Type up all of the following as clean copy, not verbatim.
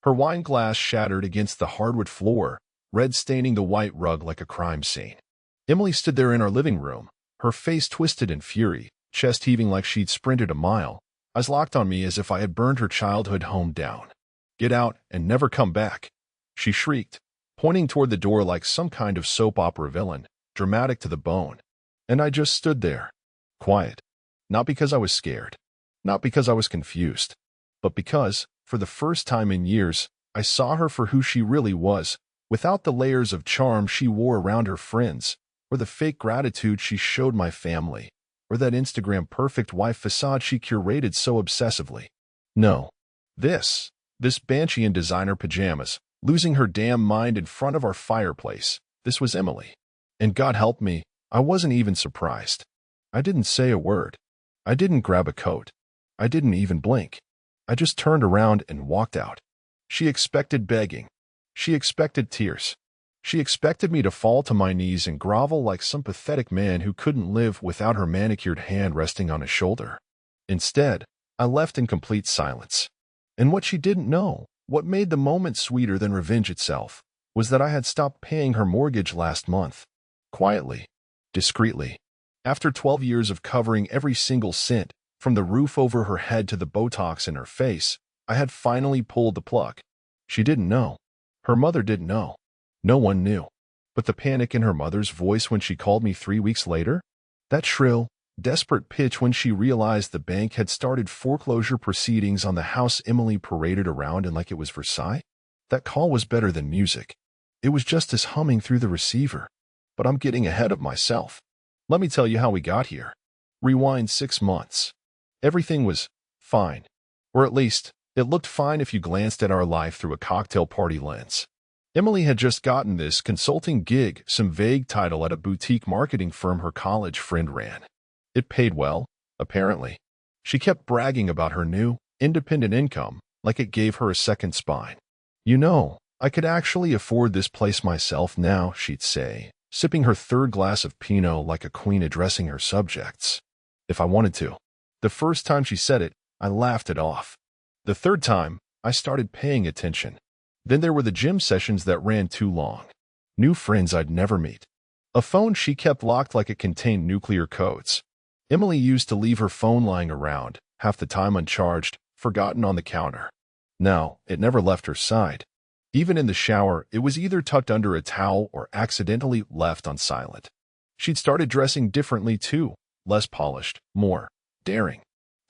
Her wine glass shattered against the hardwood floor, red staining the white rug like a crime scene. Emily stood there in our living room, her face twisted in fury, chest heaving like she'd sprinted a mile, eyes locked on me as if I had burned her childhood home down. "Get out and never come back," she shrieked, pointing toward the door like some kind of soap opera villain, dramatic to the bone. And I just stood there, quiet. Not because I was scared, not because I was confused, but because, for the first time in years, I saw her for who she really was, without the layers of charm she wore around her friends, or the fake gratitude she showed my family, or that Instagram perfect wife facade she curated so obsessively. No. This banshee in designer pajamas, losing her damn mind in front of our fireplace, this was Emily. And God help me, I wasn't even surprised. I didn't say a word. I didn't grab a coat. I didn't even blink. I just turned around and walked out. She expected begging. She expected tears. She expected me to fall to my knees and grovel like some pathetic man who couldn't live without her manicured hand resting on his shoulder. Instead, I left in complete silence. And what she didn't know, what made the moment sweeter than revenge itself, was that I had stopped paying her mortgage last month. Quietly, discreetly. After 12 years of covering every single cent, from the roof over her head to the Botox in her face, I had finally pulled the plug. She didn't know. Her mother didn't know. No one knew. But the panic in her mother's voice when she called me 3 weeks later? That shrill, desperate pitch when she realized the bank had started foreclosure proceedings on the house Emily paraded around in like it was Versailles? That call was better than music. It was just as humming through the receiver. But I'm getting ahead of myself. Let me tell you how we got here. Rewind 6 months. Everything was fine. Or at least, it looked fine if you glanced at our life through a cocktail party lens. Emily had just gotten this consulting gig, some vague title at a boutique marketing firm her college friend ran. It paid well, apparently. She kept bragging about her new, independent income, like it gave her a second spine. "You know, I could actually afford this place myself now," she'd say, sipping her third glass of Pinot like a queen addressing her subjects. "If I wanted to." The first time she said it, I laughed it off. The third time, I started paying attention. Then there were the gym sessions that ran too long. New friends I'd never meet. A phone she kept locked like it contained nuclear codes. Emily used to leave her phone lying around, half the time uncharged, forgotten on the counter. Now, it never left her side. Even in the shower, it was either tucked under a towel or accidentally left on silent. She'd started dressing differently too, less polished, more daring.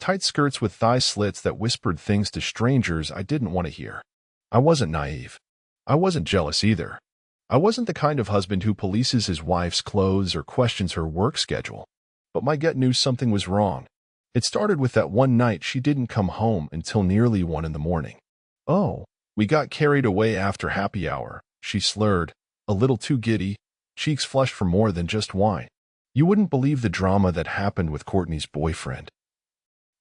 Tight skirts with thigh slits that whispered things to strangers I didn't want to hear. I wasn't naive. I wasn't jealous either. I wasn't the kind of husband who polices his wife's clothes or questions her work schedule. But my gut knew something was wrong. It started with that one night she didn't come home until nearly 1 in the morning. "Oh, we got carried away after happy hour," she slurred, a little too giddy, cheeks flushed for more than just wine. "You wouldn't believe the drama that happened with Courtney's boyfriend."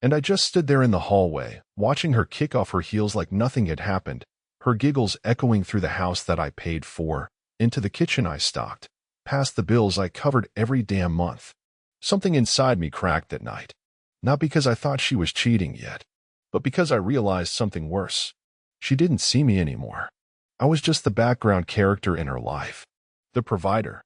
And I just stood there in the hallway, watching her kick off her heels like nothing had happened, her giggles echoing through the house that I paid for, into the kitchen I stocked, past the bills I covered every damn month. Something inside me cracked that night. Not because I thought she was cheating yet, but because I realized something worse. She didn't see me anymore. I was just the background character in her life. The provider.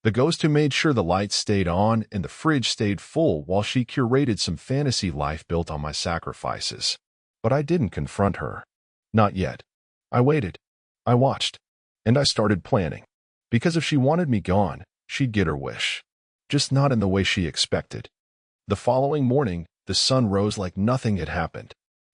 The ghost who made sure the lights stayed on and the fridge stayed full while she curated some fantasy life built on my sacrifices. But I didn't confront her. Not yet. I waited. I watched. And I started planning. Because if she wanted me gone, she'd get her wish. Just not in the way she expected. The following morning, the sun rose like nothing had happened.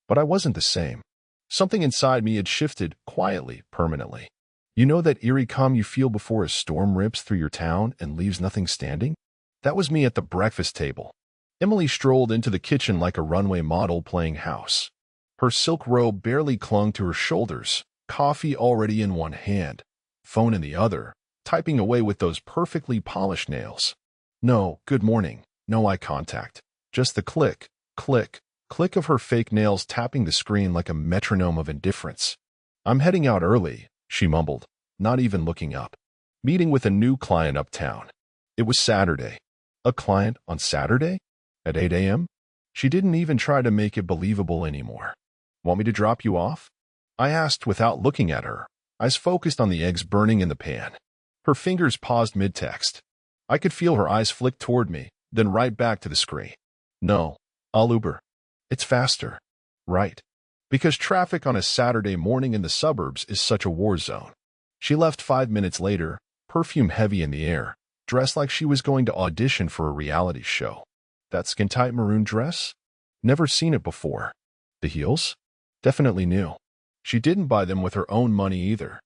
But I wasn't the same. Something inside me had shifted, quietly, permanently. You know that eerie calm you feel before a storm rips through your town and leaves nothing standing? That was me at the breakfast table. Emily strolled into the kitchen like a runway model playing house. Her silk robe barely clung to her shoulders, coffee already in one hand, phone in the other, typing away with those perfectly polished nails. No good morning, no eye contact, just the click, click, click of her fake nails tapping the screen like a metronome of indifference. "I'm heading out early," she mumbled, not even looking up. "Meeting with a new client uptown." It was Saturday. A client on Saturday? At 8 a.m.? She didn't even try to make it believable anymore. "Want me to drop you off?" I asked without looking at her, eyes focused on the eggs burning in the pan. Her fingers paused mid-text. I could feel her eyes flick toward me, then right back to the screen. No, I'll Uber. It's faster. Right. Because traffic on a Saturday morning in the suburbs is such a war zone. She left 5 minutes later, perfume heavy in the air, dressed like she was going to audition for a reality show. That skin-tight maroon dress? Never seen it before. The heels? Definitely new. She didn't buy them with her own money either.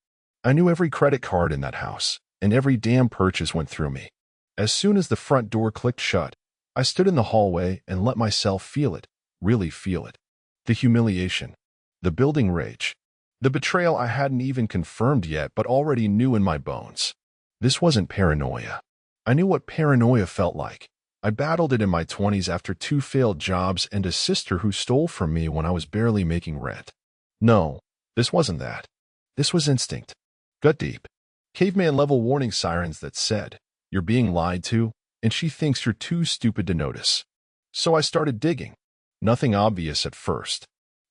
I knew every credit card in that house, and every damn purchase went through me. As soon as the front door clicked shut, I stood in the hallway and let myself feel it, really feel it. The humiliation, the building rage, the betrayal I hadn't even confirmed yet but already knew in my bones. This wasn't paranoia. I knew what paranoia felt like. I battled it in my 20s after 2 failed jobs and a sister who stole from me when I was barely making rent. No, this wasn't that. This was instinct. Gut deep. Caveman-level warning sirens that said, "You're being lied to, and she thinks you're too stupid to notice." So I started digging. Nothing obvious at first.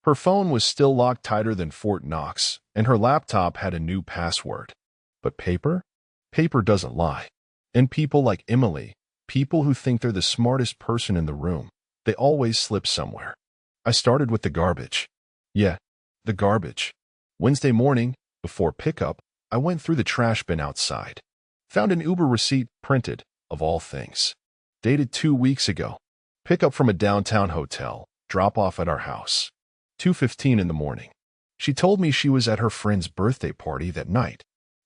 Her phone was still locked tighter than Fort Knox, and her laptop had a new password. But paper? Paper doesn't lie. And people like Emily, people who think they're the smartest person in the room, they always slip somewhere. I started with the garbage. Yeah, the garbage. Wednesday morning, before pickup, I went through the trash bin outside. Found an Uber receipt printed, of all things. Dated 2 weeks ago. Pickup from a downtown hotel, drop off at our house. 2:15 in the morning. She told me she was at her friend's birthday party that night.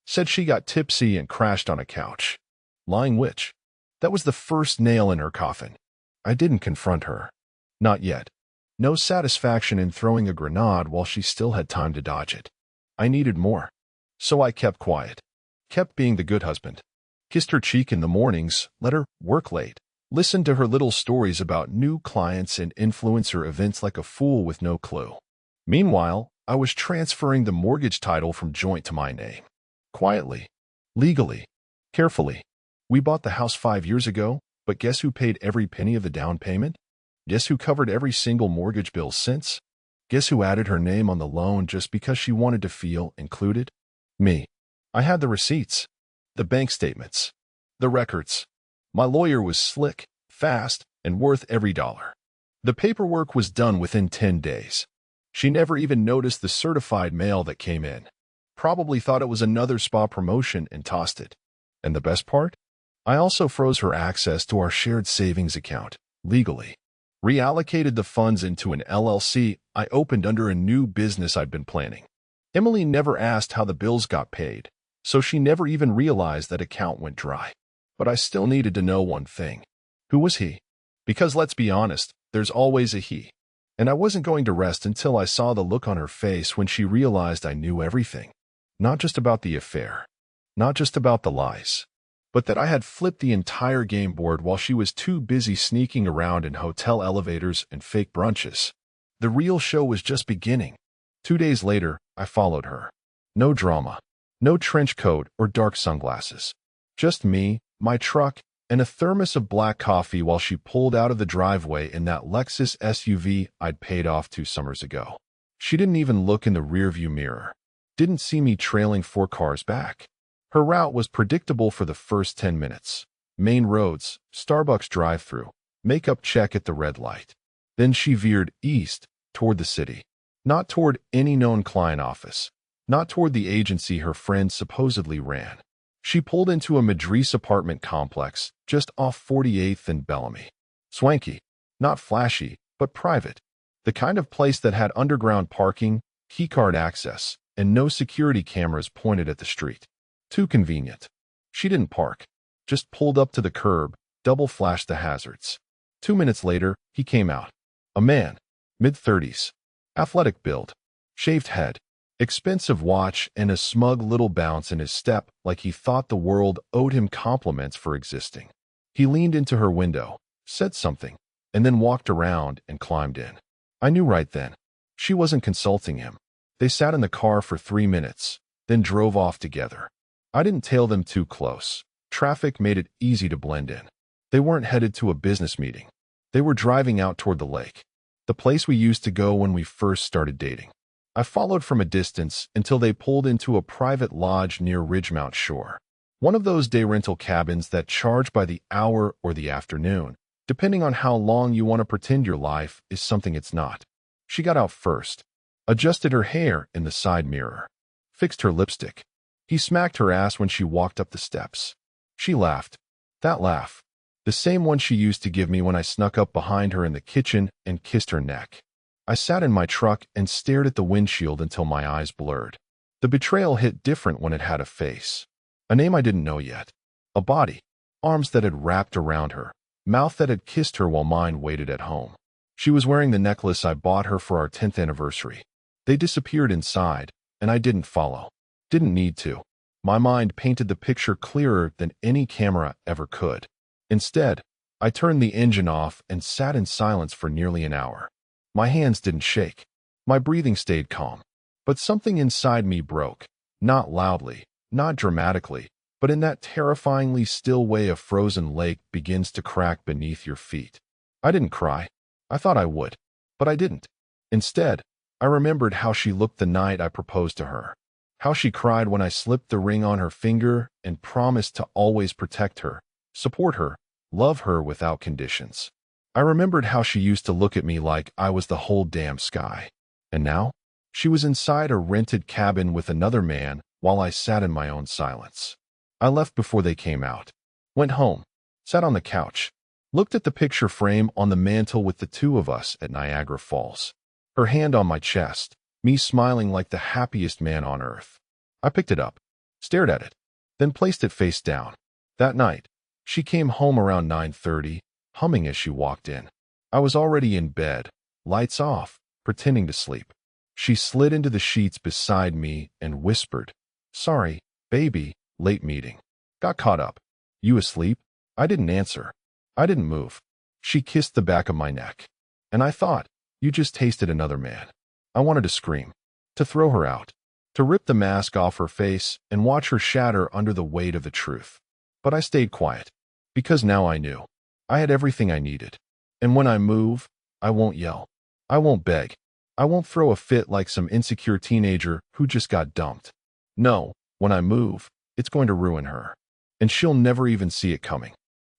Said she got tipsy and crashed on a couch. Lying witch. That was the first nail in her coffin. I didn't confront her. Not yet. No satisfaction in throwing a grenade while she still had time to dodge it. I needed more. So I kept quiet. Kept being the good husband. Kissed her cheek in the mornings, let her work late. Listened to her little stories about new clients and influencer events like a fool with no clue. Meanwhile, I was transferring the mortgage title from joint to my name. Quietly. Legally. Carefully. We bought the house 5 years ago, but guess who paid every penny of the down payment? Guess who covered every single mortgage bill since? Guess who added her name on the loan just because she wanted to feel included? Me. I had the receipts. The bank statements. The records. My lawyer was slick, fast, and worth every dollar. The paperwork was done within 10 days. She never even noticed the certified mail that came in. Probably thought it was another spa promotion and tossed it. And the best part? I also froze her access to our shared savings account, legally. Reallocated the funds into an LLC I opened under a new business I'd been planning. Emily never asked how the bills got paid, so she never even realized that account went dry. But I still needed to know one thing. Who was he? Because let's be honest, there's always a he. And I wasn't going to rest until I saw the look on her face when she realized I knew everything. Not just about the affair. Not just about the lies. But that I had flipped the entire game board while she was too busy sneaking around in hotel elevators and fake brunches. The real show was just beginning. 2 days later, I followed her. No drama. No trench coat or dark sunglasses. Just me, my truck, and a thermos of black coffee while she pulled out of the driveway in that Lexus SUV I'd paid off 2 summers ago. She didn't even look in the rearview mirror. Didn't see me trailing 4 cars back. Her route was predictable for the first 10 minutes. Main roads, Starbucks drive-thru, makeup check at the red light. Then she veered east, toward the city. Not toward any known client office. Not toward the agency her friend supposedly ran. She pulled into a Madrid apartment complex just off 48th and Bellamy. Swanky. Not flashy, but private. The kind of place that had underground parking, keycard access, and no security cameras pointed at the street. Too convenient. She didn't park. Just pulled up to the curb, double-flashed the hazards. 2 minutes later, he came out. A man. Mid-30s. Athletic build. Shaved head. Expensive watch and a smug little bounce in his step like he thought the world owed him compliments for existing. He leaned into her window, said something, and then walked around and climbed in. I knew right then. She wasn't consulting him. They sat in the car for 3 minutes, then drove off together. I didn't tail them too close. Traffic made it easy to blend in. They weren't headed to a business meeting. They were driving out toward the lake, the place we used to go when we first started dating. I followed from a distance until they pulled into a private lodge near Ridgemount Shore. One of those day rental cabins that charge by the hour or the afternoon, depending on how long you want to pretend your life is something it's not. She got out first, adjusted her hair in the side mirror, fixed her lipstick. He smacked her ass when she walked up the steps. She laughed. That laugh. The same one she used to give me when I snuck up behind her in the kitchen and kissed her neck. I sat in my truck and stared at the windshield until my eyes blurred. The betrayal hit different when it had a face. A name I didn't know yet. A body. Arms that had wrapped around her. Mouth that had kissed her while mine waited at home. She was wearing the necklace I bought her for our 10th anniversary. They disappeared inside, and I didn't follow. Didn't need to. My mind painted the picture clearer than any camera ever could. Instead, I turned the engine off and sat in silence for nearly an hour. My hands didn't shake. My breathing stayed calm. But something inside me broke. Not loudly, not dramatically, but in that terrifyingly still way a frozen lake begins to crack beneath your feet. I didn't cry. I thought I would. But I didn't. Instead, I remembered how she looked the night I proposed to her. How she cried when I slipped the ring on her finger and promised to always protect her, support her, love her without conditions. I remembered how she used to look at me like I was the whole damn sky. And now, she was inside a rented cabin with another man while I sat in my own silence. I left before they came out. Went home, sat on the couch, looked at the picture frame on the mantel with the two of us at Niagara Falls. Her hand on my chest, me smiling like the happiest man on earth. I picked it up, stared at it, then placed it face down. That night, she came home around 9:30, humming as she walked in. I was already in bed, lights off, pretending to sleep. She slid into the sheets beside me and whispered, "Sorry, baby, late meeting. Got caught up. You asleep?" I didn't answer. I didn't move. She kissed the back of my neck. And I thought, you just tasted another man. I wanted to scream, to throw her out, to rip the mask off her face and watch her shatter under the weight of the truth. But I stayed quiet, because now I knew. I had everything I needed. And when I move, I won't yell. I won't beg. I won't throw a fit like some insecure teenager who just got dumped. No, when I move, it's going to ruin her. And she'll never even see it coming.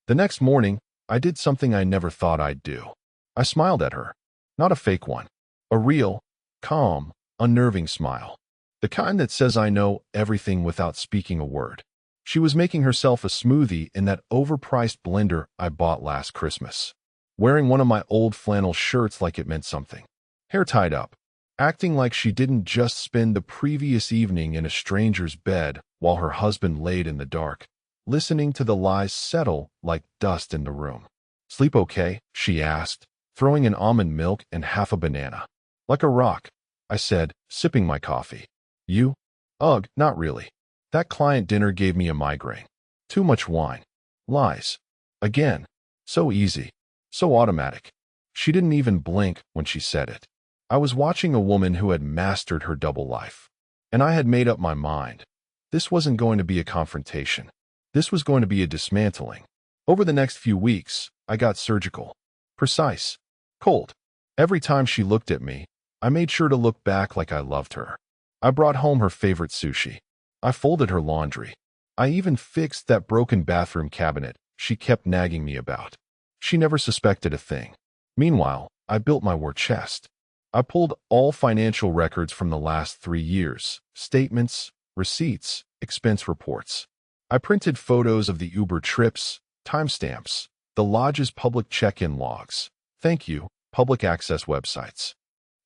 The next morning, I did something I never thought I'd do. I smiled at her. Not a fake one. A real, calm, unnerving smile. The kind that says I know everything without speaking a word. She was making herself a smoothie in that overpriced blender I bought last Christmas. Wearing one of my old flannel shirts like it meant something. Hair tied up. Acting like she didn't just spend the previous evening in a stranger's bed while her husband laid in the dark, listening to the lies settle like dust in the room. "Sleep okay?" she asked, throwing in almond milk and half a banana. "Like a rock," I said, sipping my coffee. "You?" "Ugh, not really. That client dinner gave me a migraine. Too much wine. Lies. Again. So easy. So automatic." She didn't even blink when she said it. I was watching a woman who had mastered her double life. And I had made up my mind. This wasn't going to be a confrontation. This was going to be a dismantling. Over the next few weeks, I got surgical. Precise. Cold. Every time she looked at me, I made sure to look back like I loved her. I brought home her favorite sushi. I folded her laundry. I even fixed that broken bathroom cabinet she kept nagging me about. She never suspected a thing. Meanwhile, I built my war chest. I pulled all financial records from the last 3 years, statements, receipts, expense reports. I printed photos of the Uber trips, timestamps, the lodge's public check-in logs, thank you, public access websites.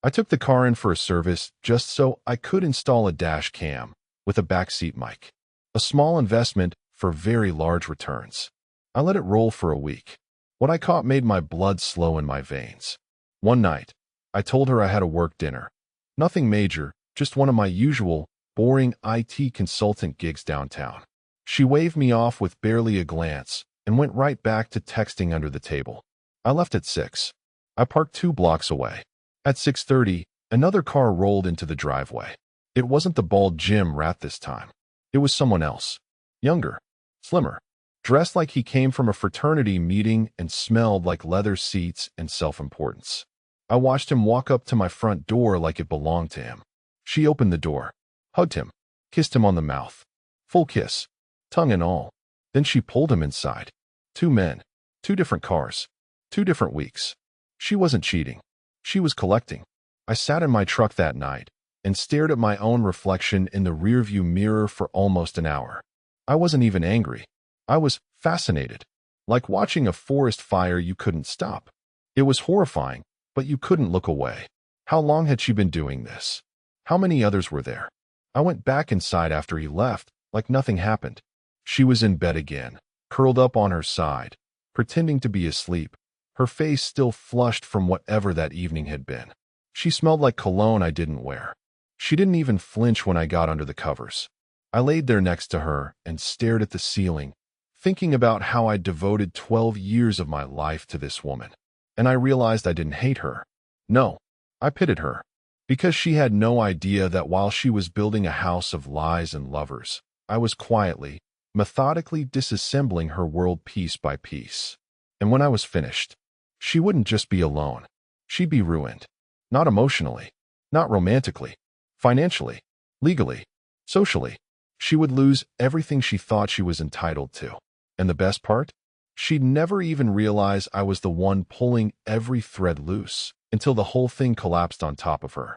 I took the car in for a service just so I could install a dash cam with a backseat mic. A small investment for very large returns. I let it roll for a week. What I caught made my blood slow in my veins. One night, I told her I had a work dinner. Nothing major, just one of my usual, boring IT consultant gigs downtown. She waved me off with barely a glance and went right back to texting under the table. I left at 6. I parked 2 blocks away. At 6:30, another car rolled into the driveway. It wasn't the bald gym rat this time. It was someone else. Younger. Slimmer. Dressed like he came from a fraternity meeting and smelled like leather seats and self-importance. I watched him walk up to my front door like it belonged to him. She opened the door, hugged him, kissed him on the mouth. Full kiss, tongue and all. Then she pulled him inside. 2 men, 2 different cars, 2 different weeks. She wasn't cheating. She was collecting. I sat in my truck that night and stared at my own reflection in the rearview mirror for almost an hour. I wasn't even angry. I was fascinated. Like watching a forest fire you couldn't stop. It was horrifying, but you couldn't look away. How long had she been doing this? How many others were there? I went back inside after he left, like nothing happened. She was in bed again, curled up on her side, pretending to be asleep, her face still flushed from whatever that evening had been. She smelled like cologne I didn't wear. She didn't even flinch when I got under the covers. I laid there next to her and stared at the ceiling, thinking about how I'd devoted 12 years of my life to this woman. And I realized I didn't hate her. No, I pitied her. Because she had no idea that while she was building a house of lies and lovers, I was quietly, methodically disassembling her world piece by piece. And when I was finished, she wouldn't just be alone. She'd be ruined. Not emotionally, not romantically, financially, legally, socially. She would lose everything she thought she was entitled to. And the best part? She'd never even realize I was the one pulling every thread loose until the whole thing collapsed on top of her.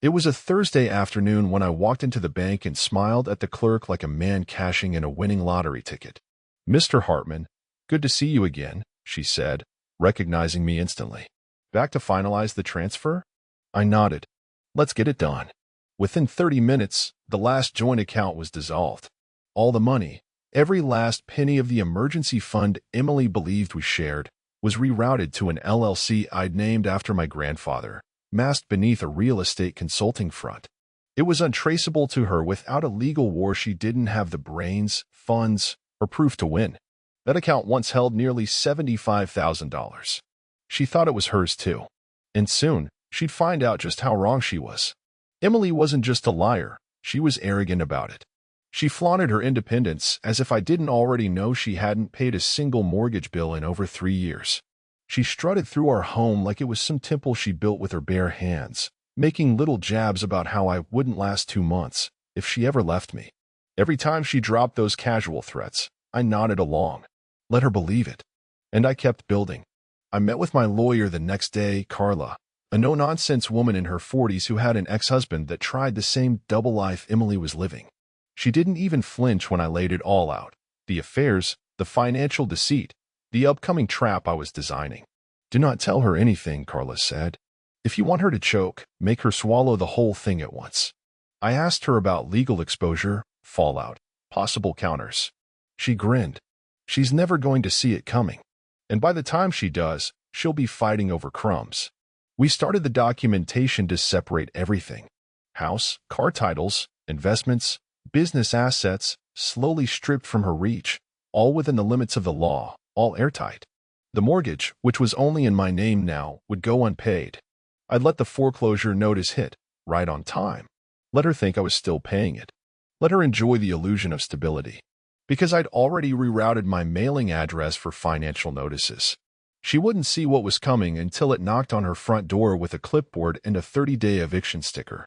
It was a Thursday afternoon when I walked into the bank and smiled at the clerk like a man cashing in a winning lottery ticket. "Mr. Hartman, good to see you again," she said, recognizing me instantly. "Back to finalize the transfer?" I nodded. "Let's get it done." Within 30 minutes, the last joint account was dissolved. All the money, every last penny of the emergency fund Emily believed we shared, was rerouted to an LLC I'd named after my grandfather, masked beneath a real estate consulting front. It was untraceable to her without a legal war she didn't have the brains, funds, or proof to win. That account once held nearly $75,000. She thought it was hers too. And soon, she'd find out just how wrong she was. Emily wasn't just a liar, she was arrogant about it. She flaunted her independence as if I didn't already know she hadn't paid a single mortgage bill in over 3 years. She strutted through our home like it was some temple she built with her bare hands, making little jabs about how I wouldn't last 2 months if she ever left me. Every time she dropped those casual threats, I nodded along. Let her believe it. And I kept building. I met with my lawyer the next day, Carla, a no-nonsense woman in her 40s who had an ex-husband that tried the same double life Emily was living. She didn't even flinch when I laid it all out. The affairs, the financial deceit, the upcoming trap I was designing. "Do not tell her anything," Carla said. "If you want her to choke, make her swallow the whole thing at once." I asked her about legal exposure, fallout, possible counters. She grinned. She's never going to see it coming. And by the time she does, she'll be fighting over crumbs. We started the documentation to separate everything. House, car titles, investments, business assets, slowly stripped from her reach, all within the limits of the law, all airtight. The mortgage, which was only in my name now, would go unpaid. I'd let the foreclosure notice hit, right on time. Let her think I was still paying it. Let her enjoy the illusion of stability. Because I'd already rerouted my mailing address for financial notices. She wouldn't see what was coming until it knocked on her front door with a clipboard and a 30-day eviction sticker.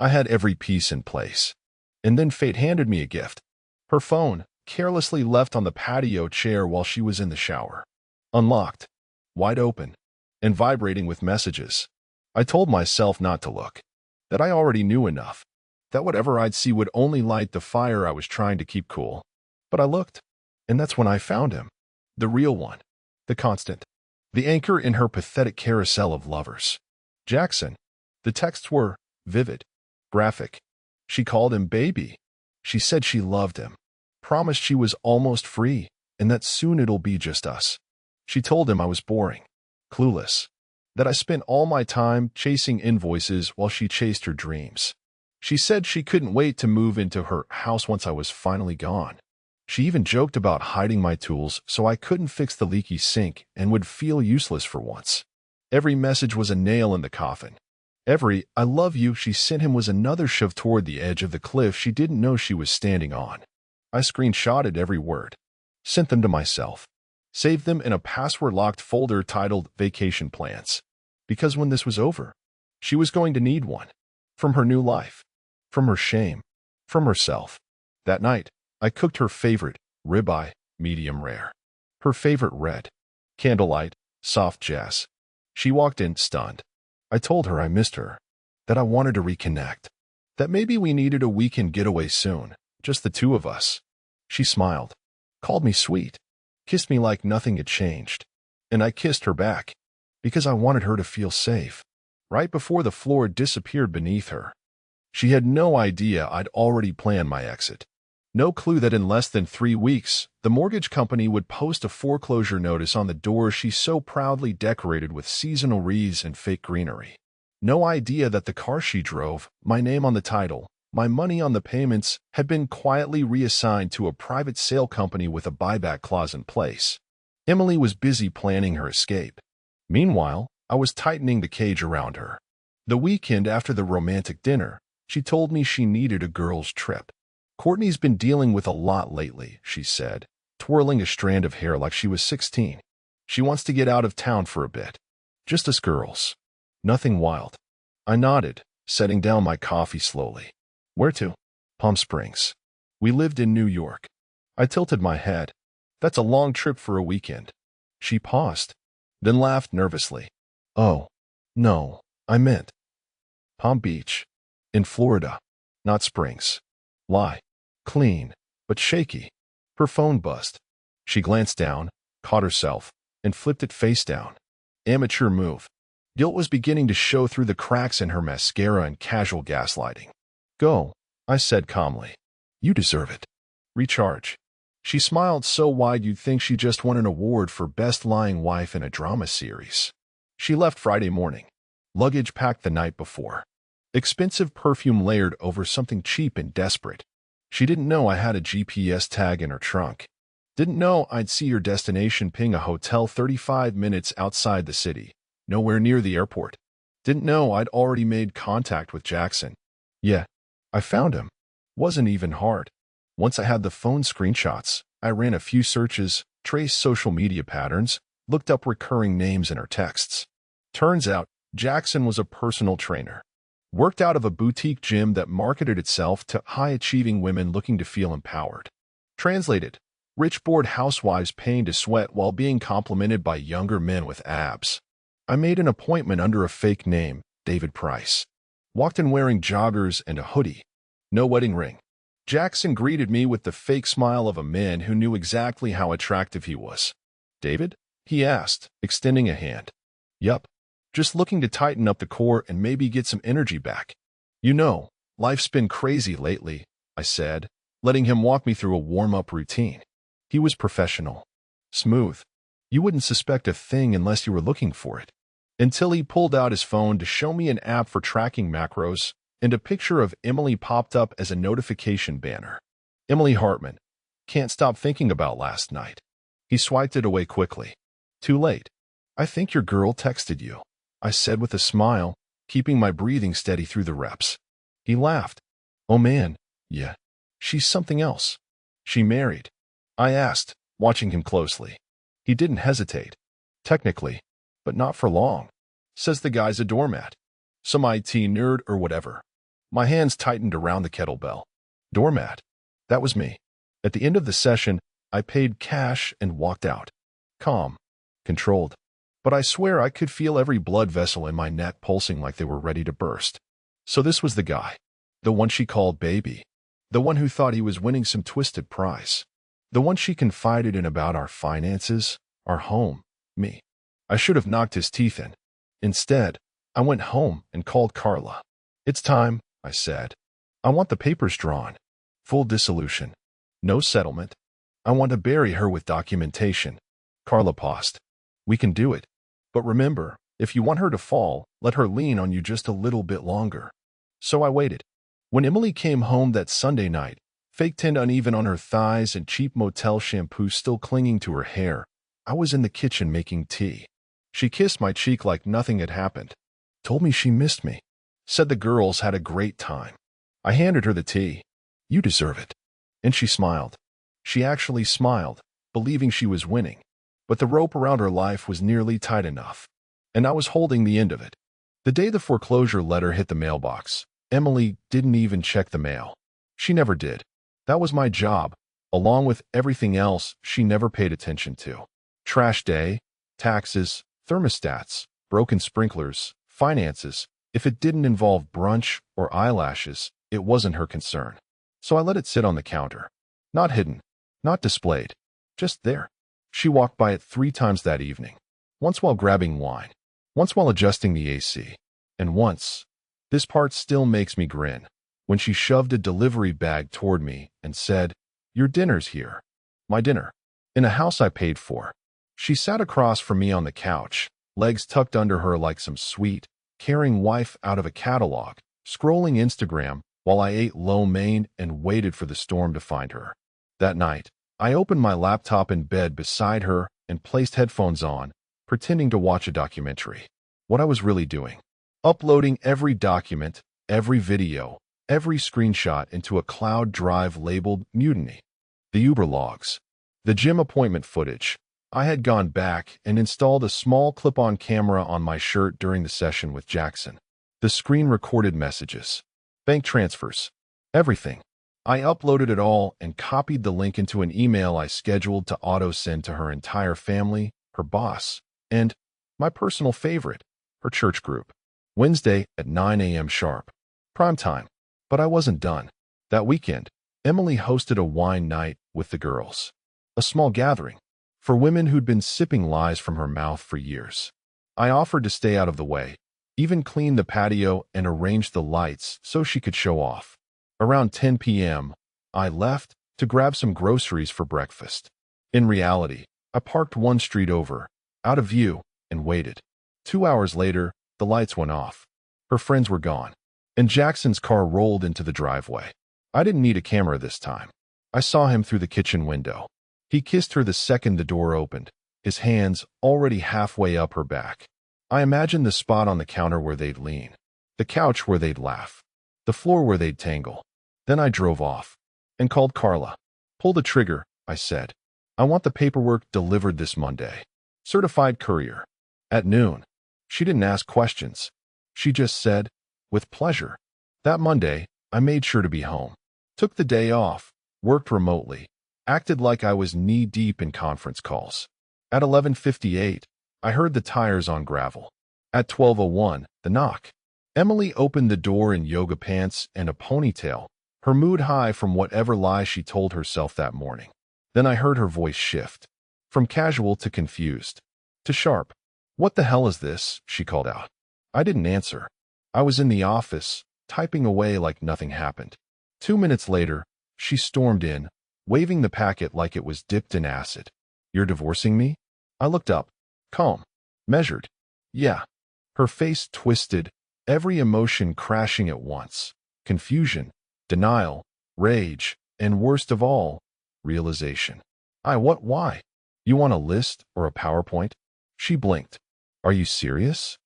I had every piece in place. And then fate handed me a gift. Her phone, carelessly left on the patio chair while she was in the shower. Unlocked, wide open, and vibrating with messages. I told myself not to look. That I already knew enough. That whatever I'd see would only light the fire I was trying to keep cool. But I looked, and that's when I found him. The real one. The constant. The anchor in her pathetic carousel of lovers. Jackson. The texts were vivid, graphic. She called him baby. She said she loved him. Promised she was almost free, and that soon it'll be just us. She told him I was boring, clueless, that I spent all my time chasing invoices while she chased her dreams. She said she couldn't wait to move into her house once I was finally gone. She even joked about hiding my tools so I couldn't fix the leaky sink and would feel useless for once. Every message was a nail in the coffin. Every "I love you" she sent him was another shove toward the edge of the cliff she didn't know she was standing on. I screenshotted every word, sent them to myself, saved them in a password-locked folder titled Vacation Plans. Because when this was over, she was going to need one. From her new life. from her shame, from herself. That night, I cooked her favorite, ribeye, medium rare. Her favorite red. Candlelight, soft jazz. She walked in, stunned. I told her I missed her, that I wanted to reconnect, that maybe we needed a weekend getaway soon, just the two of us. She smiled, called me sweet, kissed me like nothing had changed. And I kissed her back, because I wanted her to feel safe. Right before the floor disappeared beneath her. She had no idea I'd already planned my exit. No clue that in less than 3 weeks, the mortgage company would post a foreclosure notice on the door she so proudly decorated with seasonal wreaths and fake greenery. No idea that the car she drove, my name on the title, my money on the payments, had been quietly reassigned to a private sale company with a buyback clause in place. Emily was busy planning her escape. Meanwhile, I was tightening the cage around her. The weekend after the romantic dinner, she told me she needed a girls' trip. Courtney's been dealing with a lot lately, she said, twirling a strand of hair like she was 16. She wants to get out of town for a bit. Just us girls. Nothing wild. I nodded, setting down my coffee slowly. Where to? Palm Springs. We lived in New York. I tilted my head. That's a long trip for a weekend. She paused, then laughed nervously. Oh, no, I meant Palm Beach. In Florida. Not Springs. Lie. Clean, but shaky. Her phone buzzed. She glanced down, caught herself, and flipped it face down. Amateur move. Guilt was beginning to show through the cracks in her mascara and casual gaslighting. Go, I said calmly. You deserve it. Recharge. She smiled so wide you'd think she just won an award for Best Lying Wife in a Drama Series. She left Friday morning. Luggage packed the night before. Expensive perfume layered over something cheap and desperate. She didn't know I had a GPS tag in her trunk. Didn't know I'd see her destination ping a hotel 35 minutes outside the city, nowhere near the airport. Didn't know I'd already made contact with Jackson. Yeah, I found him. Wasn't even hard. Once I had the phone screenshots, I ran a few searches, traced social media patterns, looked up recurring names in her texts. Turns out, Jackson was a personal trainer. Worked out of a boutique gym that marketed itself to high-achieving women looking to feel empowered. Translated, rich bored housewives paying to sweat while being complimented by younger men with abs. I made an appointment under a fake name, David Price. Walked in wearing joggers and a hoodie. No wedding ring. Jackson greeted me with the fake smile of a man who knew exactly how attractive he was. David? He asked, extending a hand. Yup. Just looking to tighten up the core and maybe get some energy back. You know, life's been crazy lately, I said, letting him walk me through a warm-up routine. He was professional. Smooth. You wouldn't suspect a thing unless you were looking for it. Until he pulled out his phone to show me an app for tracking macros, and a picture of Emily popped up as a notification banner. Emily Hartman. Can't stop thinking about last night. He swiped it away quickly. Too late. I think your girl texted you, I said with a smile, keeping my breathing steady through the reps. He laughed. Oh man, yeah. She's something else. She married? I asked, watching him closely. He didn't hesitate. Technically, but not for long. Says the guy's a doormat. Some IT nerd or whatever. My hands tightened around the kettlebell. Doormat. That was me. At the end of the session, I paid cash and walked out. Calm. Controlled. But I swear I could feel every blood vessel in my neck pulsing like they were ready to burst. So this was the guy. The one she called baby. The one who thought he was winning some twisted prize. The one she confided in about our finances, our home, me. I should have knocked his teeth in. Instead, I went home and called Carla. It's time, I said. I want the papers drawn. Full dissolution. No settlement. I want to bury her with documentation. Carla paused. We can do it. But remember, if you want her to fall, let her lean on you just a little bit longer. So I waited. When Emily came home that Sunday night, fake tint uneven on her thighs and cheap motel shampoo still clinging to her hair, I was in the kitchen making tea. She kissed my cheek like nothing had happened. Told me she missed me. Said the girls had a great time. I handed her the tea. You deserve it. And she smiled. She actually smiled, believing she was winning. But the rope around her life was nearly tight enough. And I was holding the end of it. The day the foreclosure letter hit the mailbox, Emily didn't even check the mail. She never did. That was my job, along with everything else she never paid attention to. Trash day, taxes, thermostats, broken sprinklers, finances. If it didn't involve brunch or eyelashes, it wasn't her concern. So I let it sit on the counter. Not hidden, not displayed, just there. She walked by it 3 times that evening. Once while grabbing wine, once while adjusting the AC, and once, this part still makes me grin, when she shoved a delivery bag toward me and said, "Your dinner's here." My dinner. In a house I paid for. She sat across from me on the couch, legs tucked under her like some sweet, caring wife out of a catalog, scrolling Instagram while I ate lo mein and waited for the storm to find her. That night, I opened my laptop in bed beside her and placed headphones on, pretending to watch a documentary. What I was really doing. Uploading every document, every video, every screenshot into a cloud drive labeled Mutiny. The Uber logs. The gym appointment footage. I had gone back and installed a small clip-on camera on my shirt during the session with Jackson. The screen recorded messages. Bank transfers. Everything. I uploaded it all and copied the link into an email I scheduled to auto-send to her entire family, her boss, and, my personal favorite, her church group. Wednesday at 9 a.m. sharp. Prime time. But I wasn't done. That weekend, Emily hosted a wine night with the girls. A small gathering for women who'd been sipping lies from her mouth for years. I offered to stay out of the way, even clean the patio and arrange the lights so she could show off. Around 10 p.m., I left to grab some groceries for breakfast. In reality, I parked one street over, out of view, and waited. 2 hours later, the lights went off. Her friends were gone, and Jackson's car rolled into the driveway. I didn't need a camera this time. I saw him through the kitchen window. He kissed her the second the door opened, his hands already halfway up her back. I imagined the spot on the counter where they'd lean, the couch where they'd laugh, the floor where they'd tangle. Then I drove off and called Carla. "Pull the trigger," I said. "I want the paperwork delivered this Monday. Certified courier." At noon. She didn't ask questions. She just said, "With pleasure." That Monday, I made sure to be home. Took the day off, worked remotely, acted like I was knee-deep in conference calls. At 11:58, I heard the tires on gravel. At 12:01, the knock. Emily opened the door in yoga pants and a ponytail, her mood high from whatever lie she told herself that morning. Then I heard her voice shift, from casual to confused, to sharp. "What the hell is this?" she called out. I didn't answer. I was in the office, typing away like nothing happened. 2 minutes later, she stormed in, waving the packet like it was dipped in acid. "You're divorcing me?" I looked up, calm, measured. "Yeah." Her face twisted, every emotion crashing at once. Confusion, denial, rage, and worst of all, realization. Why? You want a list or a PowerPoint? She blinked. "Are you serious?"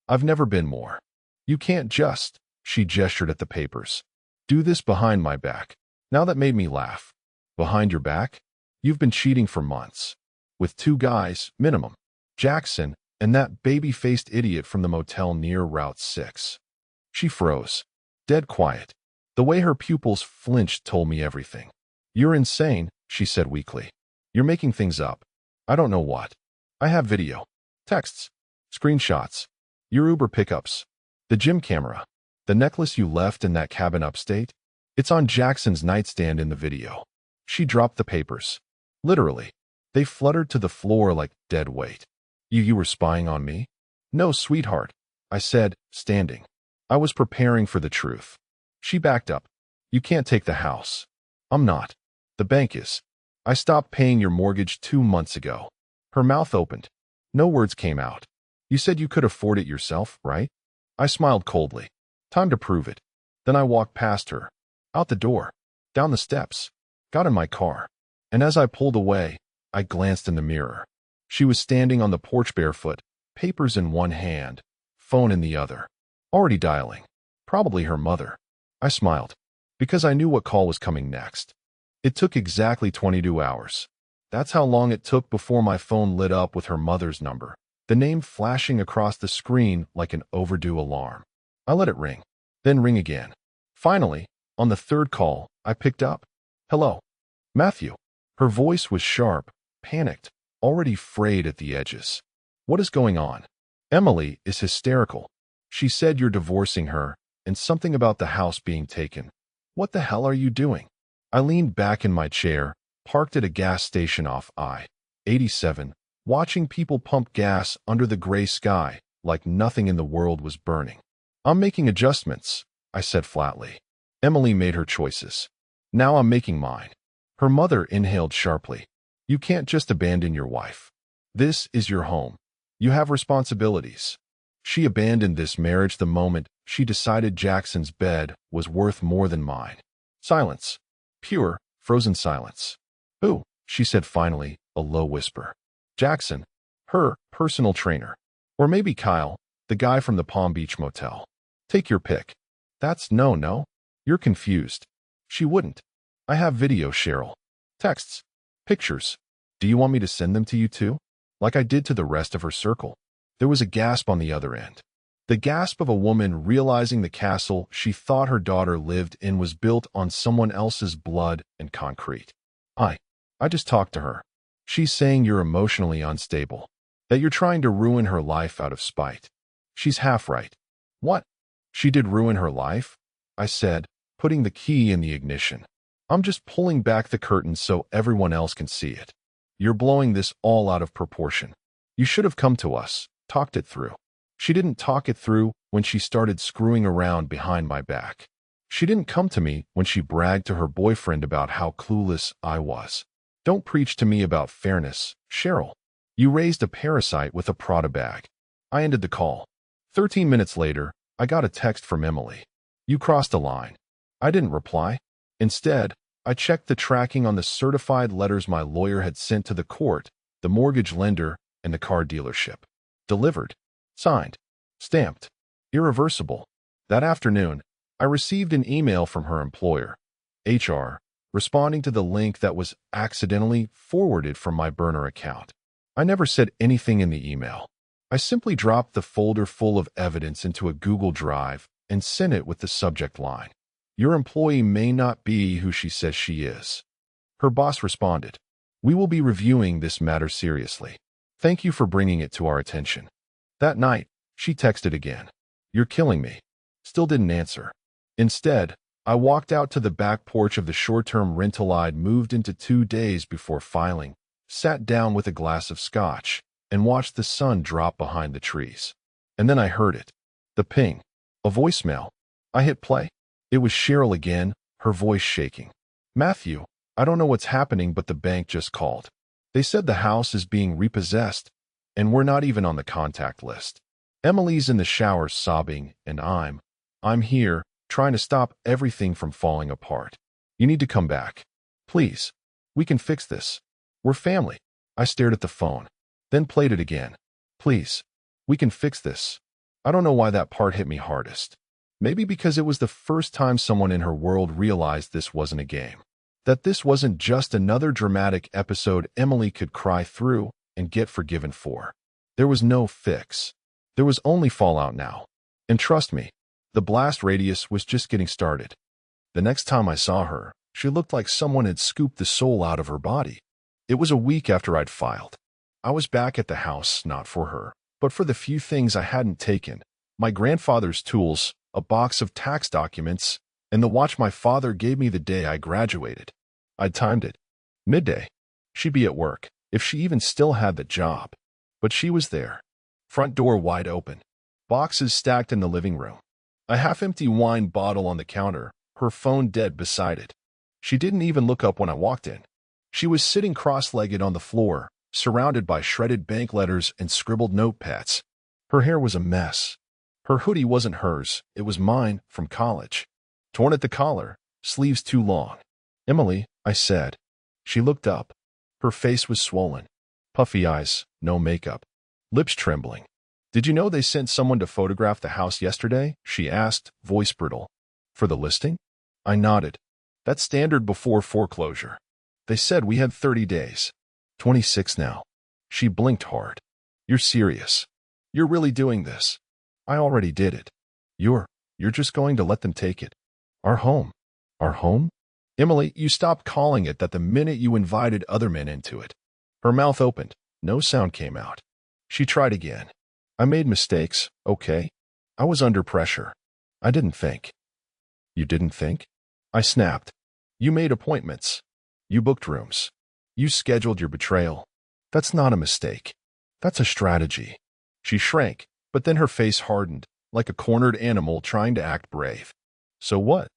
"I've never been more." "You can't just," she gestured at the papers, "do this behind my back." Now that made me laugh. "Behind your back? You've been cheating for months. With 2 guys, minimum. Jackson and that baby-faced idiot from the motel near Route 6. She froze. Dead quiet. The way her pupils flinched told me everything. "You're insane," she said weakly. "You're making things up. I don't know what. I have video. Texts. Screenshots. Your Uber pickups. The gym camera. The necklace you left in that cabin upstate. It's on Jackson's nightstand in the video." She dropped the papers. Literally. They fluttered to the floor like dead weight. You were spying on me?" "No, sweetheart," I said, standing. I was preparing for the truth. She backed up. "You can't take the house." "I'm not. The bank is. I stopped paying your mortgage 2 months ago." Her mouth opened. No words came out. "You said you could afford it yourself, right?" I smiled coldly. Time to prove it. Then I walked past her. Out the door. Down the steps. Got in my car. And as I pulled away, I glanced in the mirror. She was standing on the porch barefoot, papers in one hand, phone in the other. Already dialing. Probably her mother. I smiled, because I knew what call was coming next. It took exactly 22 hours. That's how long it took before my phone lit up with her mother's number, the name flashing across the screen like an overdue alarm. I let it ring. then ring again. Finally, on the third call, I picked up. "Hello, Matthew." Her voice was sharp, panicked, already frayed at the edges. "What is going on?" "Emily is hysterical. She said you're divorcing her, and something about the house being taken." "What the hell are you doing?" I leaned back in my chair, parked at a gas station off I-87, watching people pump gas under the gray sky like nothing in the world was burning. "I'm making adjustments," I said flatly. "Emily made her choices. Now I'm making mine." Her mother inhaled sharply. "You can't just abandon your wife. This is your home. You have responsibilities." She abandoned this marriage the moment she decided Jackson's bed was worth more than mine. Silence. Pure, frozen silence. "Who?" she said finally, a low whisper. "Jackson. Her personal trainer. Or maybe Kyle, the guy from the Palm Beach motel. Take your pick." "That's no. You're confused." "She wouldn't. I have video, Cheryl. Texts. Pictures. Do you want me to send them to you too? Like I did to the rest of her circle?" There was a gasp on the other end. The gasp of a woman realizing the castle she thought her daughter lived in was built on someone else's blood and concrete. I just talked to her. She's saying you're emotionally unstable, that you're trying to ruin her life out of spite. She's half right." "What? She did ruin her life?" I said, putting the key in the ignition. "I'm just pulling back the curtain so everyone else can see it. You're blowing this all out of proportion. You should have come to us, talked it through." "She didn't talk it through when she started screwing around behind my back. She didn't come to me when she bragged to her boyfriend about how clueless I was. Don't preach to me about fairness, Cheryl. You raised a parasite with a Prada bag." I ended the call. 13 minutes later, I got a text from Emily. "You crossed a line." I didn't reply. Instead, I checked the tracking on the certified letters my lawyer had sent to the court, the mortgage lender, and the car dealership. Delivered. Signed. Stamped. Irreversible. That afternoon, I received an email from her employer, HR, responding to the link that was accidentally forwarded from my burner account. I never said anything in the email. I simply dropped the folder full of evidence into a Google Drive and sent it with the subject line, "Your employee may not be who she says she is." Her boss responded, "We will be reviewing this matter seriously. Thank you for bringing it to our attention." That night, she texted again, "You're killing me." Still didn't answer. Instead, I walked out to the back porch of the short-term rental I'd moved into 2 days before filing, sat down with a glass of scotch, and watched the sun drop behind the trees. And then I heard it. The ping. A voicemail. I hit play. It was Cheryl again, her voice shaking. "Matthew, I don't know what's happening, but the bank just called. They said the house is being repossessed, and we're not even on the contact list. Emily's in the shower sobbing, and I'm here, trying to stop everything from falling apart. You need to come back. Please. We can fix this. We're family." I stared at the phone, then played it again. "Please. We can fix this." I don't know why that part hit me hardest. Maybe because it was the first time someone in her world realized this wasn't a game. That this wasn't just another dramatic episode Emily could cry through and get forgiven for. There was no fix. There was only fallout now. And trust me, the blast radius was just getting started. The next time I saw her, she looked like someone had scooped the soul out of her body. It was a week after I'd filed. I was back at the house, not for her, but for the few things I hadn't taken. My grandfather's tools, a box of tax documents, and the watch my father gave me the day I graduated. I'd timed it. Midday. She'd be at work, if she even still had the job. But she was there. Front door wide open. Boxes stacked in the living room. A half-empty wine bottle on the counter, her phone dead beside it. She didn't even look up when I walked in. She was sitting cross-legged on the floor, surrounded by shredded bank letters and scribbled notepads. Her hair was a mess. Her hoodie wasn't hers, it was mine from college. Torn at the collar, sleeves too long. "Emily," I said. She looked up. Her face was swollen. Puffy eyes, no makeup. Lips trembling. "Did you know they sent someone to photograph the house yesterday?" she asked, voice brittle. "For the listing?" I nodded. "That's standard before foreclosure. They said we had 30 days. 26 now." She blinked hard. "You're serious. You're really doing this?" "I already did it." You're You're just going to let them take it. Our home. Our home? Emily, you stopped calling it that the minute you invited other men into it. Her mouth opened. No sound came out. She tried again. I made mistakes, okay? I was under pressure. I didn't think. You didn't think? I snapped. You made appointments. You booked rooms. You scheduled your betrayal. That's not a mistake. That's a strategy. She shrank, but then her face hardened, like a cornered animal trying to act brave. So what?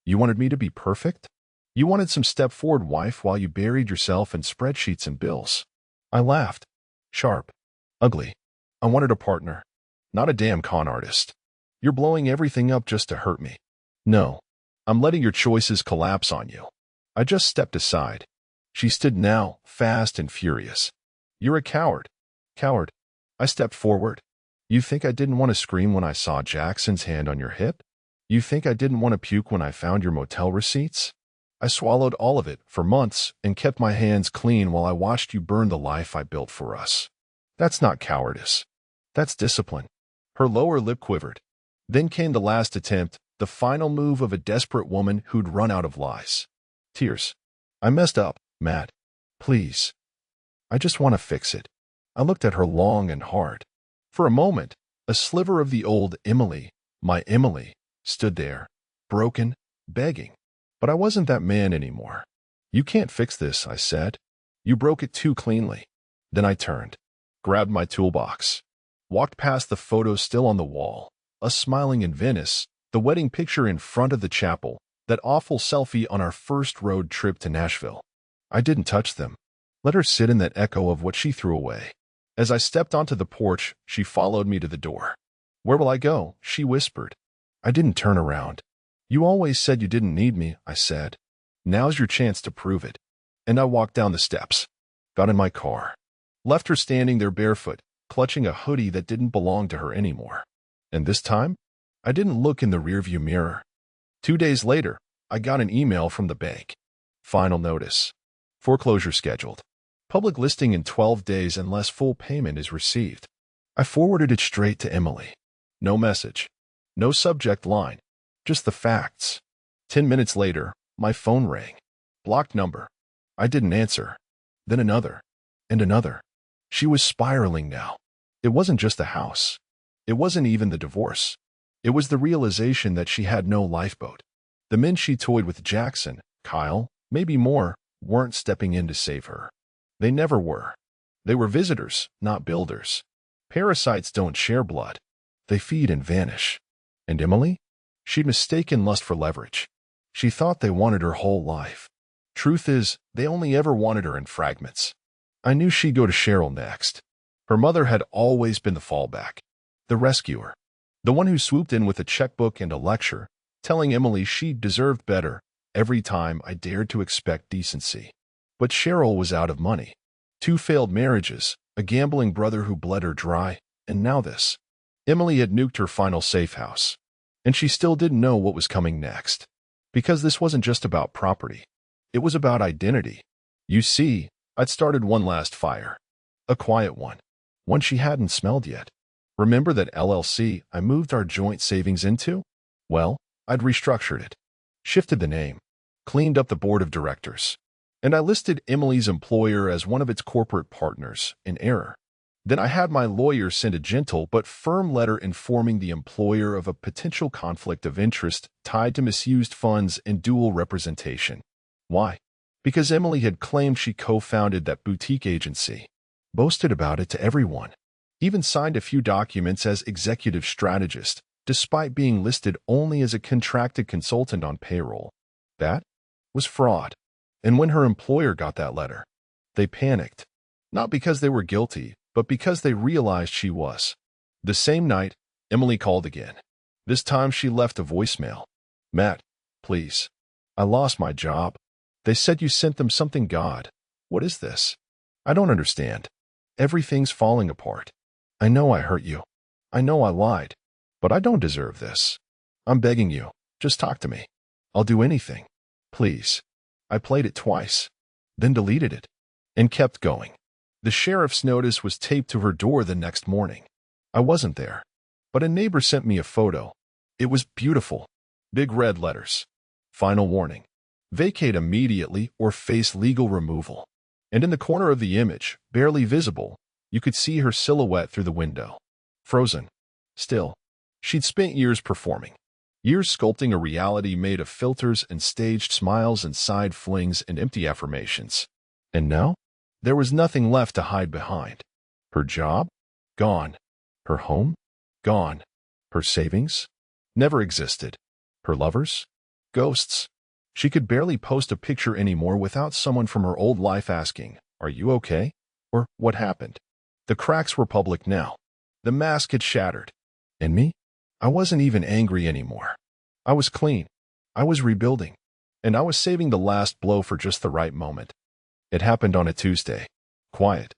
You wanted me to be perfect? You wanted some step-forward wife while you buried yourself in spreadsheets and bills. I laughed. Sharp. Ugly. I wanted a partner, not a damn con artist. You're blowing everything up just to hurt me. No. I'm letting your choices collapse on you. I just stepped aside. She stood now, fast and furious. You're a coward. Coward. I stepped forward. You think I didn't want to scream when I saw Jackson's hand on your hip? You think I didn't want to puke when I found your motel receipts? I swallowed all of it for months and kept my hands clean while I watched you burn the life I built for us. That's not cowardice. That's discipline. Her lower lip quivered. Then came the last attempt, the final move of a desperate woman who'd run out of lies. Tears. I messed up, Matt. Please. I just want to fix it. I looked at her long and hard. For a moment, a sliver of the old Emily, my Emily, stood there, broken, begging. But I wasn't that man anymore. You can't fix this, I said. You broke it too cleanly. Then I turned, grabbed my toolbox, walked past the photos still on the wall, us smiling in Venice, the wedding picture in front of the chapel, that awful selfie on our first road trip to Nashville. I didn't touch them. Let her sit in that echo of what she threw away. As I stepped onto the porch, she followed me to the door. Where will I go? She whispered. I didn't turn around. You always said you didn't need me, I said. Now's your chance to prove it. And I walked down the steps, got in my car, left her standing there barefoot, clutching a hoodie that didn't belong to her anymore. And this time, I didn't look in the rearview mirror. 2 days later, I got an email from the bank. Final notice. Foreclosure scheduled. Public listing in 12 days unless full payment is received. I forwarded it straight to Emily. No message. No subject line. Just the facts. 10 minutes later, my phone rang. Blocked number. I didn't answer. Then another. And another. She was spiraling now. It wasn't just the house. It wasn't even the divorce. It was the realization that she had no lifeboat. The men she toyed with, Jackson, Kyle, maybe more, weren't stepping in to save her. They never were. They were visitors, not builders. Parasites don't share blood. They feed and vanish. And Emily? She'd mistaken lust for leverage. She thought they wanted her whole life. Truth is, they only ever wanted her in fragments. I knew she'd go to Cheryl next. Her mother had always been the fallback, the rescuer, the one who swooped in with a checkbook and a lecture, telling Emily she deserved better every time I dared to expect decency. But Cheryl was out of money. 2 failed marriages, a gambling brother who bled her dry, and now this. Emily had nuked her final safe house. And she still didn't know what was coming next. Because this wasn't just about property. It was about identity. You see, I'd started one last fire. A quiet one. One she hadn't smelled yet. Remember that LLC I moved our joint savings into? Well, I'd restructured it. Shifted the name. Cleaned up the board of directors. And I listed Emily's employer as one of its corporate partners, in error. Then I had my lawyer send a gentle but firm letter informing the employer of a potential conflict of interest tied to misused funds and dual representation. Why? Because Emily had claimed she co-founded that boutique agency, boasted about it to everyone, even signed a few documents as executive strategist, despite being listed only as a contracted consultant on payroll. That was fraud. And when her employer got that letter, they panicked. Not because they were guilty, but because they realized she was. The same night, Emily called again. This time she left a voicemail. Matt, please. I lost my job. They said you sent them something. God, what is this? I don't understand. Everything's falling apart. I know I hurt you. I know I lied. But I don't deserve this. I'm begging you, just talk to me. I'll do anything. Please. I played it twice, then deleted it, and kept going. The sheriff's notice was taped to her door the next morning. I wasn't there, but a neighbor sent me a photo. It was beautiful. Big red letters. Final warning. Vacate immediately or face legal removal. And in the corner of the image, barely visible, you could see her silhouette through the window. Frozen. Still. She'd spent years performing. Years sculpting a reality made of filters and staged smiles and side flings and empty affirmations. And now? There was nothing left to hide behind. Her job? Gone. Her home? Gone. Her savings? Never existed. Her lovers? Ghosts. She could barely post a picture anymore without someone from her old life asking, "Are you okay?" Or, "What happened?" The cracks were public now. The mask had shattered. And me? I wasn't even angry anymore. I was clean. I was rebuilding. And I was saving the last blow for just the right moment. It happened on a Tuesday. Quiet.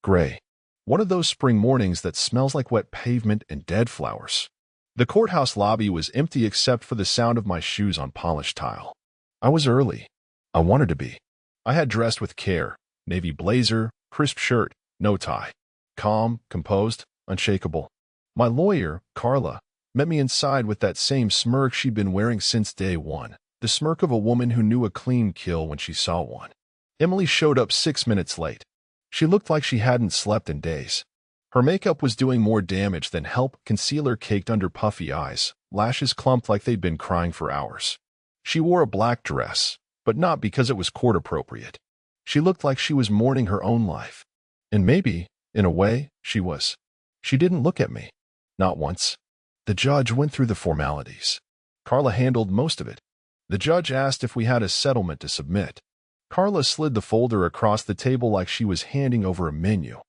Gray. One of those spring mornings that smells like wet pavement and dead flowers. The courthouse lobby was empty except for the sound of my shoes on polished tile. I was early. I wanted to be. I had dressed with care. Navy blazer, crisp shirt, no tie. Calm, composed, unshakable. My lawyer, Carla, met me inside with that same smirk she'd been wearing since day one, the smirk of a woman who knew a clean kill when she saw one. Emily showed up 6 minutes late. She looked like she hadn't slept in days. Her makeup was doing more damage than help, concealer caked under puffy eyes, lashes clumped like they'd been crying for hours. She wore a black dress, but not because it was court-appropriate. She looked like she was mourning her own life. And maybe, in a way, she was. She didn't look at me. Not once. The judge went through the formalities. Carla handled most of it. The judge asked if we had a settlement to submit. Carla slid the folder across the table like she was handing over a menu.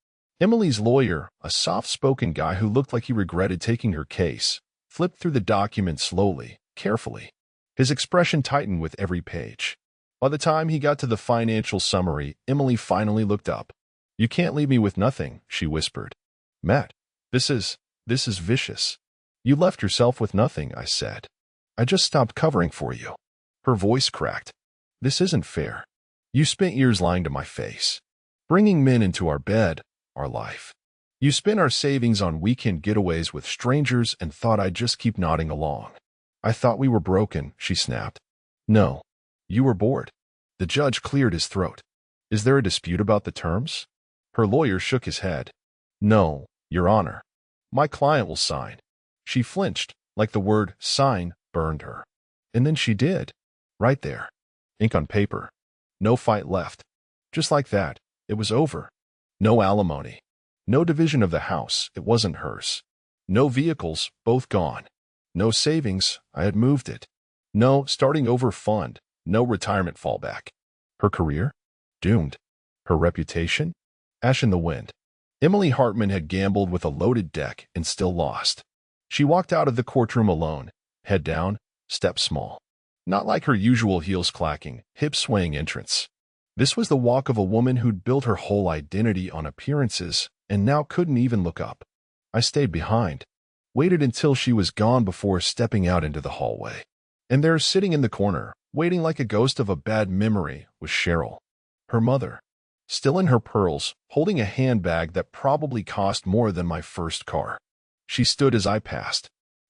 Emily's lawyer, a soft-spoken guy who looked like he regretted taking her case, flipped through the document slowly, carefully. His expression tightened with every page. By the time he got to the financial summary, Emily finally looked up. "You can't leave me with nothing," she whispered. "Matt, this is vicious." "You left yourself with nothing," I said. "I just stopped covering for you." Her voice cracked. "This isn't fair. You spent years lying to my face, bringing men into our bed, our life. You spent our savings on weekend getaways with strangers and thought I'd just keep nodding along. I thought we were broken," she snapped. "No. You were bored." The judge cleared his throat. "Is there a dispute about the terms?" Her lawyer shook his head. "No, Your Honor. My client will sign." She flinched, like the word sign burned her. And then she did. Right there. Ink on paper. No fight left. Just like that, it was over. No alimony. No division of the house, it wasn't hers. No vehicles, both gone. No savings, I had moved it. No starting over fund, no retirement fallback. Her career? Doomed. Her reputation? Ash in the wind. Emily Hartman had gambled with a loaded deck and still lost. She walked out of the courtroom alone, head down, step small. Not like her usual heels clacking, hip-swaying entrance. This was the walk of a woman who'd built her whole identity on appearances and now couldn't even look up. I stayed behind, waited until she was gone before stepping out into the hallway. And there, sitting in the corner, waiting like a ghost of a bad memory, was Cheryl, her mother, still in her pearls, holding a handbag that probably cost more than my first car. She stood as I passed.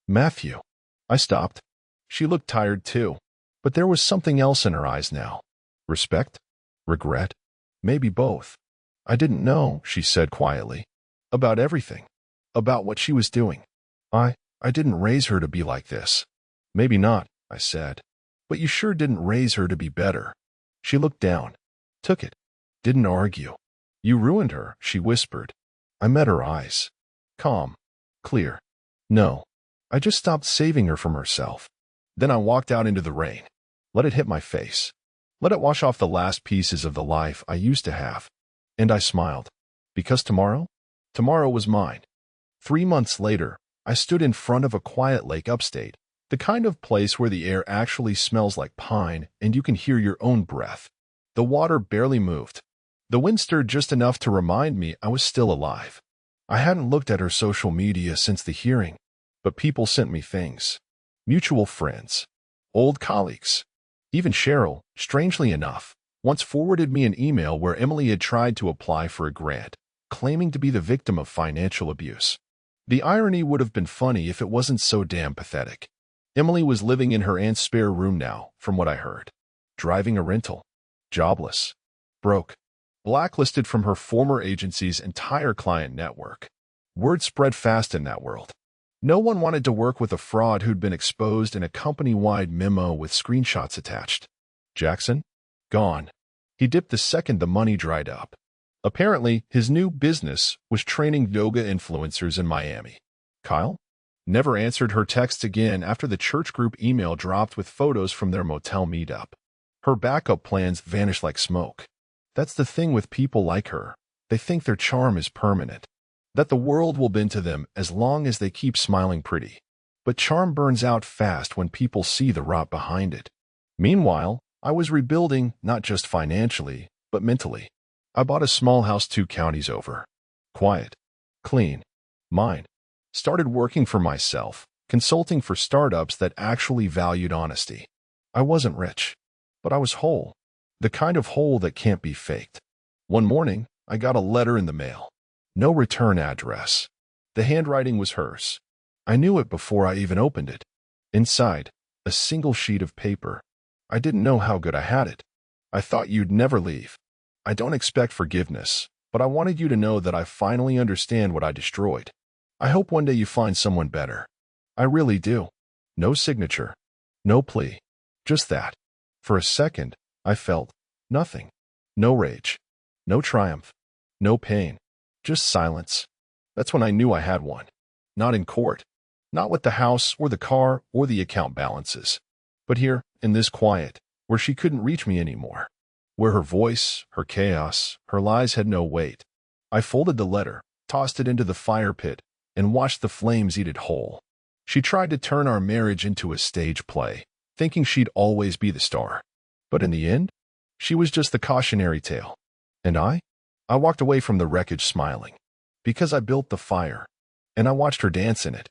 "Matthew." I stopped. She looked tired too, but there was something else in her eyes now. Respect? Regret? Maybe both. "I didn't know," she said quietly. "About everything. About what she was doing. I didn't raise her to be like this." "Maybe not," I said. "But you sure didn't raise her to be better." She looked down. Took it. Didn't argue. "You ruined her," she whispered. I met her eyes. Calm. Clear. "No. I just stopped saving her from herself." Then I walked out into the rain. Let it hit my face. Let it wash off the last pieces of the life I used to have. And I smiled. Because tomorrow? Tomorrow was mine. 3 months later, I stood in front of a quiet lake upstate, the kind of place where the air actually smells like pine and you can hear your own breath. The water barely moved. The wind stirred just enough to remind me I was still alive. I hadn't looked at her social media since the hearing, but people sent me things. Mutual friends. Old colleagues. Even Cheryl, strangely enough, once forwarded me an email where Emily had tried to apply for a grant, claiming to be the victim of financial abuse. The irony would have been funny if it wasn't so damn pathetic. Emily was living in her aunt's spare room now, from what I heard. Driving a rental. Jobless. Broke. Blacklisted from her former agency's entire client network. Word spread fast in that world. No one wanted to work with a fraud who'd been exposed in a company-wide memo with screenshots attached. Jackson? Gone. He dipped the second the money dried up. Apparently, his new business was training yoga influencers in Miami. Kyle? Never answered her texts again after the church group email dropped with photos from their motel meetup. Her backup plans vanished like smoke. That's the thing with people like her. They think their charm is permanent. That the world will bend to them as long as they keep smiling pretty. But charm burns out fast when people see the rot behind it. Meanwhile, I was rebuilding not just financially, but mentally. I bought a small house 2 counties over. Quiet. Clean. Mine. Started working for myself, consulting for startups that actually valued honesty. I wasn't rich, but I was whole. The kind of whole that can't be faked. One morning, I got a letter in the mail. No return address. The handwriting was hers. I knew it before I even opened it. Inside, a single sheet of paper. I didn't know how good I had it. I thought you'd never leave. I don't expect forgiveness, but I wanted you to know that I finally understand what I destroyed. I hope one day you find someone better. I really do. No signature. No plea. Just that. For a second, I felt nothing. No rage. No triumph. No pain. Just silence. That's when I knew I had one. Not in court. Not with the house or the car or the account balances. But here, in this quiet, where she couldn't reach me anymore. Where her voice, her chaos, her lies had no weight. I folded the letter, tossed it into the fire pit, and watched the flames eat it whole. She tried to turn our marriage into a stage play, thinking she'd always be the star. But in the end, she was just the cautionary tale. And I walked away from the wreckage smiling. Because I built the fire. And I watched her dance in it.